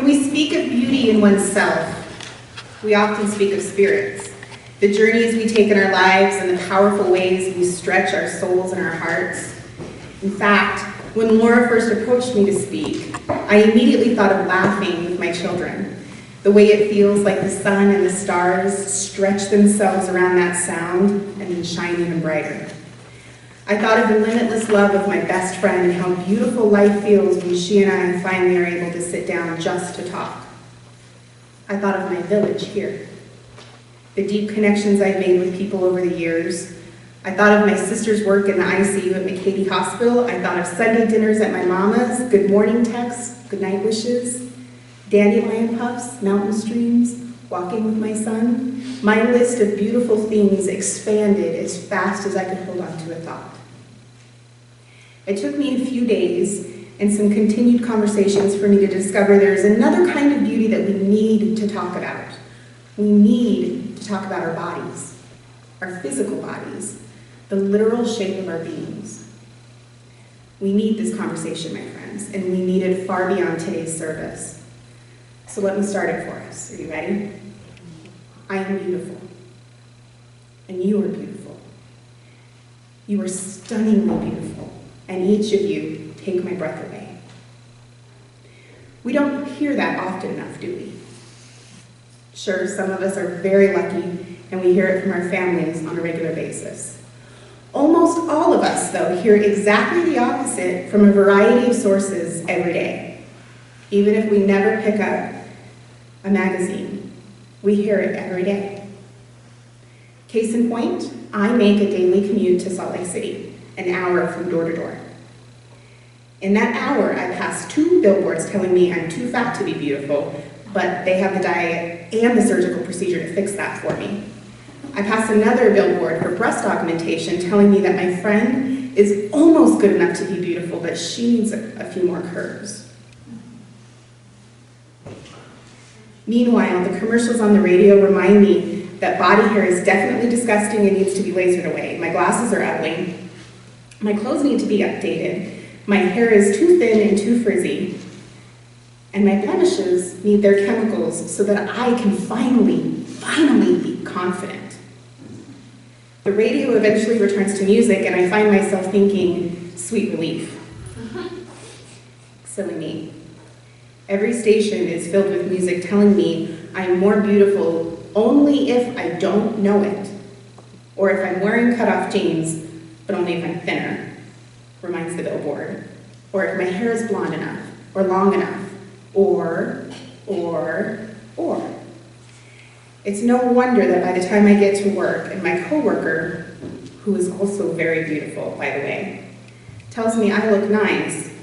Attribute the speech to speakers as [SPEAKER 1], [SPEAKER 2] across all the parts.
[SPEAKER 1] When we speak of beauty in oneself, we often speak of spirits, the journeys we take in our lives and the powerful ways we stretch our souls and our hearts. In fact, when Laura first approached me to speak, I immediately thought of laughing with my children, the way it feels like the sun and the stars stretch themselves around that sound and then shine even brighter. I thought of the limitless love of my best friend and how beautiful life feels when she and I finally are able to sit down just to talk. I thought of my village here, the deep connections I've made with people over the years. I thought of my sister's work in the ICU at McCady Hospital. I thought of Sunday dinners at my mama's, good morning texts, good night wishes, dandelion puffs, mountain streams, walking with my son. My list of beautiful things expanded as fast as I could hold on to a thought. It took me a few days and some continued conversations for me to discover there's another kind of beauty that we need to talk about. We need to talk about our bodies, our physical bodies, the literal shape of our beings. We need this conversation, my friends, and we need it far beyond today's service. So let me start it for us. Are you ready? I am beautiful, and you are beautiful. You are stunningly beautiful, and each of you take my breath away. We don't hear that often enough, do we? Sure, some of us are very lucky, and we hear it from our families on a regular basis. Almost all of us, though, hear exactly the opposite from a variety of sources every day. Even if we never pick up a magazine, we hear it every day. Case in point, I make a daily commute to Salt Lake City, an hour from door to door. In that hour, I pass 2 billboards telling me I'm too fat to be beautiful, but they have the diet and the surgical procedure to fix that for me. I pass another billboard for breast augmentation telling me that my friend is almost good enough to be beautiful, but she needs a few more curves. Meanwhile, the commercials on the radio remind me that body hair is definitely disgusting and needs to be lasered away. My glasses are ugly. My clothes need to be updated. My hair is too thin and too frizzy. And my blemishes need their chemicals so that I can finally be confident. The radio eventually returns to music, and I find myself thinking, sweet relief. Silly me. Every station is filled with music telling me I'm more beautiful only if I don't know it, or if I'm wearing cutoff jeans, but only if I'm thinner, reminds the billboard, or if my hair is blonde enough, or long enough, or. It's no wonder that by the time I get to work, and my coworker, who is also very beautiful, by the way, tells me I look nice,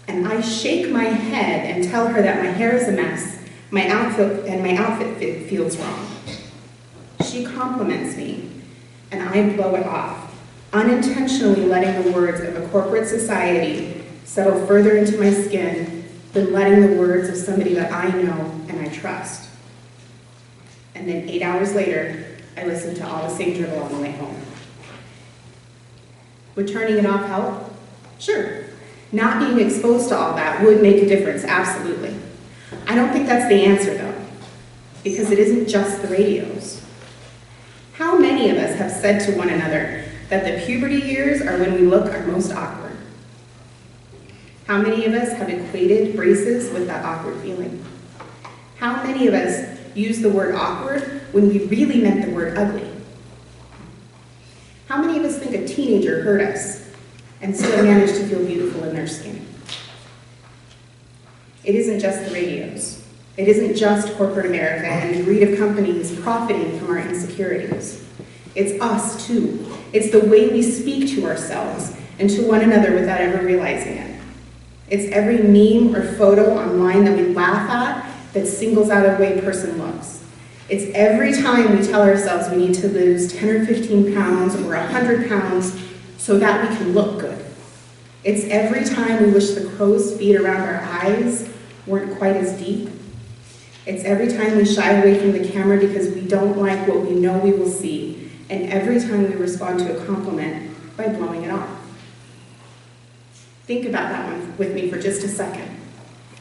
[SPEAKER 1] and I shake my head and tell her that my hair is a mess, my outfit feels wrong. She compliments me, and I blow it off, unintentionally letting the words of a corporate society settle further into my skin than letting the words of somebody that I know and I trust. And then 8 hours later, I listen to all the same dribble on the way home. Would turning it off help? Sure. Not being exposed to all that would make a difference, absolutely. I don't think that's the answer, though, because it isn't just the radios. How many of us have said to one another that the puberty years are when we look our most awkward? How many of us have equated braces with that awkward feeling? How many of us use the word awkward when we really meant the word ugly? How many of us think a teenager hurt us and still manage to feel beautiful in their skin? It isn't just the radios. It isn't just corporate America and the greed of companies profiting from our insecurities. It's us, too. It's the way we speak to ourselves and to one another without ever realizing it. It's every meme or photo online that we laugh at that singles out a way a person looks. It's every time we tell ourselves we need to lose 10 or 15 pounds or 100 pounds so that we can look good. It's every time we wish the crow's feet around our eyes weren't quite as deep. It's every time we shy away from the camera because we don't like what we know we will see, and every time we respond to a compliment by blowing it off. Think about that one with me for just a second.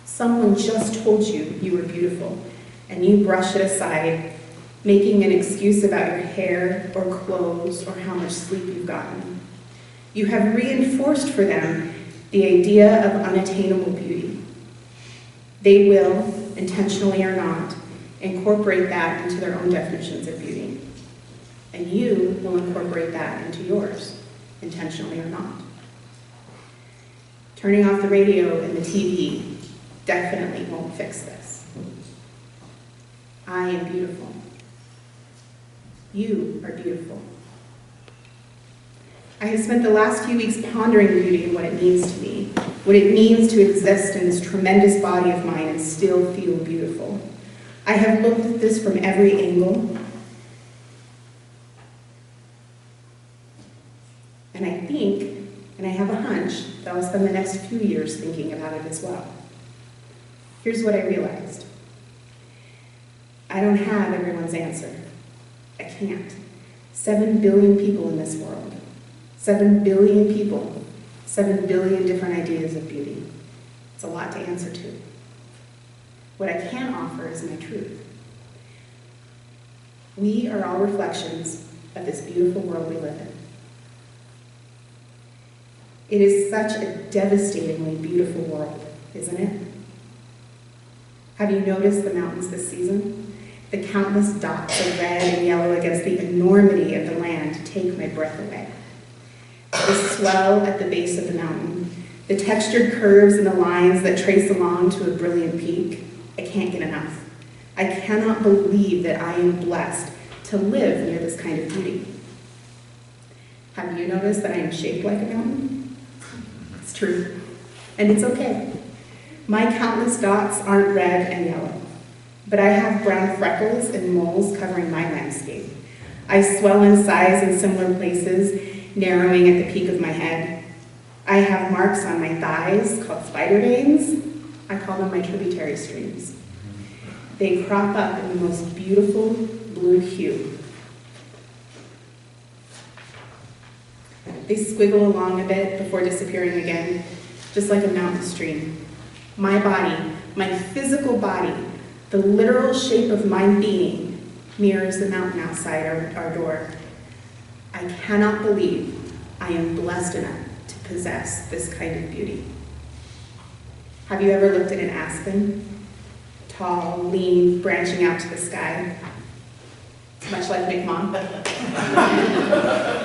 [SPEAKER 1] Someone just told you you were beautiful, and you brush it aside, making an excuse about your hair or clothes or how much sleep you've gotten. You have reinforced for them the idea of unattainable beauty. They will, intentionally or not, incorporate that into their own definitions of beauty. And you will incorporate that into yours, intentionally or not. Turning off the radio and the TV definitely won't fix this. I am beautiful. You are beautiful. I have spent the last few weeks pondering beauty and what it means to me, what it means to exist in this tremendous body of mine and still feel beautiful. I have looked at this from every angle, and I think, and I have a hunch, that I'll spend the next few years thinking about it as well. Here's what I realized. I don't have everyone's answer. I can't. 7 billion people in this world. 7 billion people. 7 billion different ideas of beauty. It's a lot to answer to. What I can offer is my truth. We are all reflections of this beautiful world we live in. It is such a devastatingly beautiful world, isn't it? Have you noticed the mountains this season? The countless dots of red and yellow against the enormity of the land take my breath away. The swell at the base of the mountain, the textured curves and the lines that trace along to a brilliant peak, I can't get enough. I cannot believe that I am blessed to live near this kind of beauty. Have you noticed that I am shaped like a mountain? It's true, and it's okay. My countless dots aren't red and yellow, but I have brown freckles and moles covering my landscape. I swell in size in similar places, narrowing at the peak of my head. I have marks on my thighs called spider veins. I call them my tributary streams. They crop up in the most beautiful blue hue. They squiggle along a bit before disappearing again, just like a mountain stream. My body, my physical body, the literal shape of my being mirrors the mountain outside our door. I cannot believe I am blessed enough to possess this kind of beauty. Have you ever looked at an aspen? Tall, lean, branching out to the sky. Much like Nick Mom.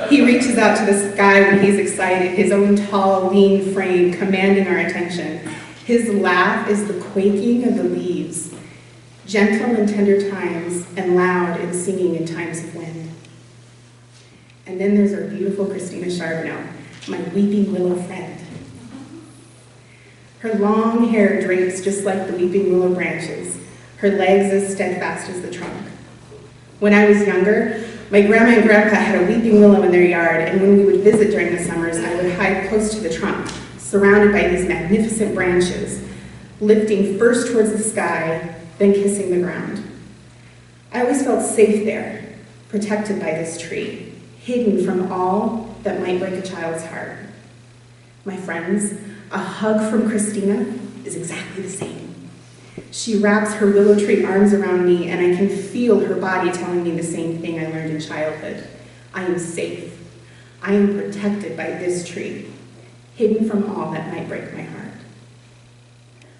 [SPEAKER 1] He reaches out to the sky when he's excited, his own tall, lean frame commanding our attention. His laugh is the quaking of the leaves, gentle in tender times and loud in singing in times of wind. And then there's our beautiful Christina Charbonneau, my weeping willow friend. Her long hair drapes just like the weeping willow branches, her legs as steadfast as the trunk. When I was younger, my grandma and grandpa had a weeping willow in their yard, and when we would visit during the summers, I would hide close to the trunk, surrounded by these magnificent branches, lifting first towards the sky, then kissing the ground. I always felt safe there, protected by this tree, hidden from all that might break a child's heart. My friends, a hug from Christina is exactly the same. She wraps her willow tree arms around me, and I can feel her body telling me the same thing I learned in childhood. I am safe. I am protected by this tree, hidden from all that might break my heart.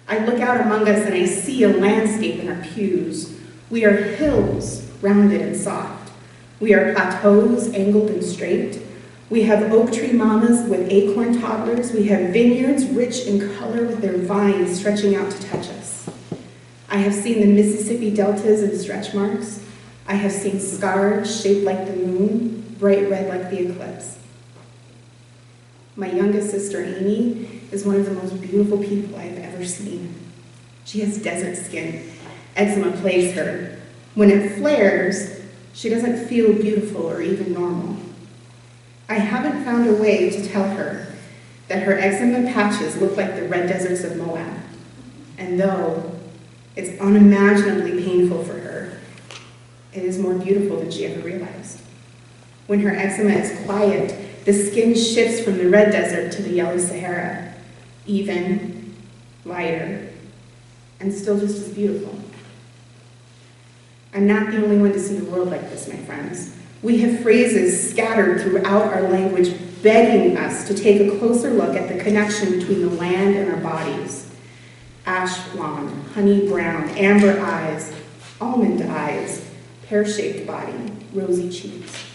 [SPEAKER 1] I look out among us and I see a landscape in our pews. We are hills, rounded and soft. We are plateaus, angled and straight. We have oak tree mamas with acorn toddlers. We have vineyards rich in color with their vines stretching out to touch us. I have seen the Mississippi deltas and stretch marks. I have seen scars shaped like the moon, bright red like the eclipse. My youngest sister, Amy, is one of the most beautiful people I've ever seen. She has desert skin. Eczema plagues her. When it flares, she doesn't feel beautiful or even normal. I haven't found a way to tell her that her eczema patches look like the red deserts of Moab. And though it's unimaginably painful for her, it is more beautiful than she ever realized. When her eczema is quiet, the skin shifts from the red desert to the yellow Sahara, even, lighter, and still just as beautiful. I'm not the only one to see the world like this, my friends. We have phrases scattered throughout our language begging us to take a closer look at the connection between the land and our bodies. Ash blonde, honey brown, amber eyes, almond eyes, pear-shaped body, rosy cheeks.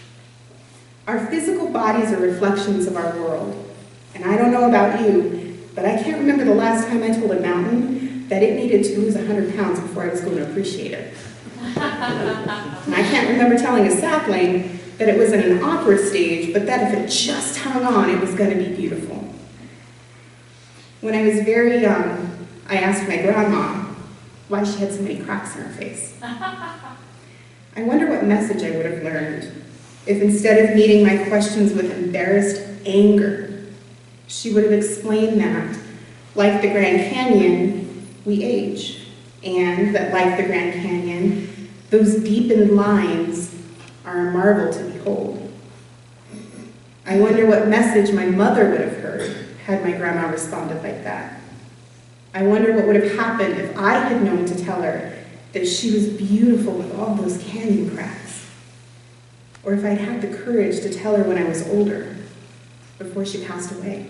[SPEAKER 1] Our physical bodies are reflections of our world. And I don't know about you, but I can't remember the last time I told a mountain that it needed to lose 100 pounds before I was going to appreciate it. And I can't remember telling a sapling that it was in an awkward stage, but that if it just hung on, it was going to be beautiful. When I was very young, I asked my grandma why she had so many cracks in her face. I wonder what message I would have learned if instead of meeting my questions with embarrassed anger, she would have explained that, like the Grand Canyon, we age, and that, like the Grand Canyon, those deepened lines are a marvel to behold. I wonder what message my mother would have heard had my grandma responded like that. I wonder what would have happened if I had known to tell her that she was beautiful with all those canyon cracks, or if I'd had the courage to tell her when I was older, before she passed away.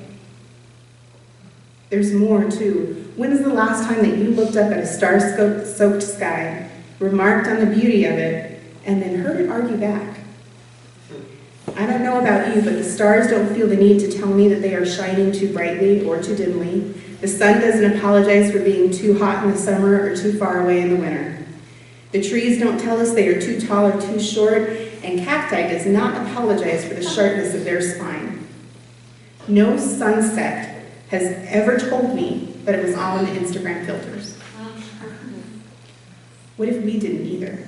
[SPEAKER 1] There's more, too. When is the last time that you looked up at a star-soaked sky, remarked on the beauty of it, and then heard it argue back? I don't know about you, but the stars don't feel the need to tell me that they are shining too brightly or too dimly. The sun doesn't apologize for being too hot in the summer or too far away in the winter. The trees don't tell us they are too tall or too short, and cacti does not apologize for the sharpness of their spine. No sunset has ever told me that it was all in the Instagram filters. What if we didn't either?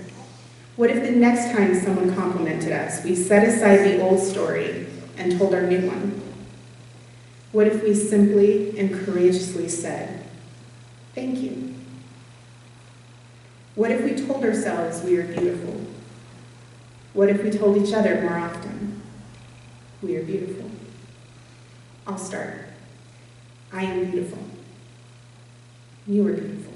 [SPEAKER 1] What if the next time someone complimented us, we set aside the old story and told our new one? What if we simply and courageously said, thank you? What if we told ourselves we are beautiful? What if we told each other more often, we are beautiful? I'll start. I am beautiful. You are beautiful.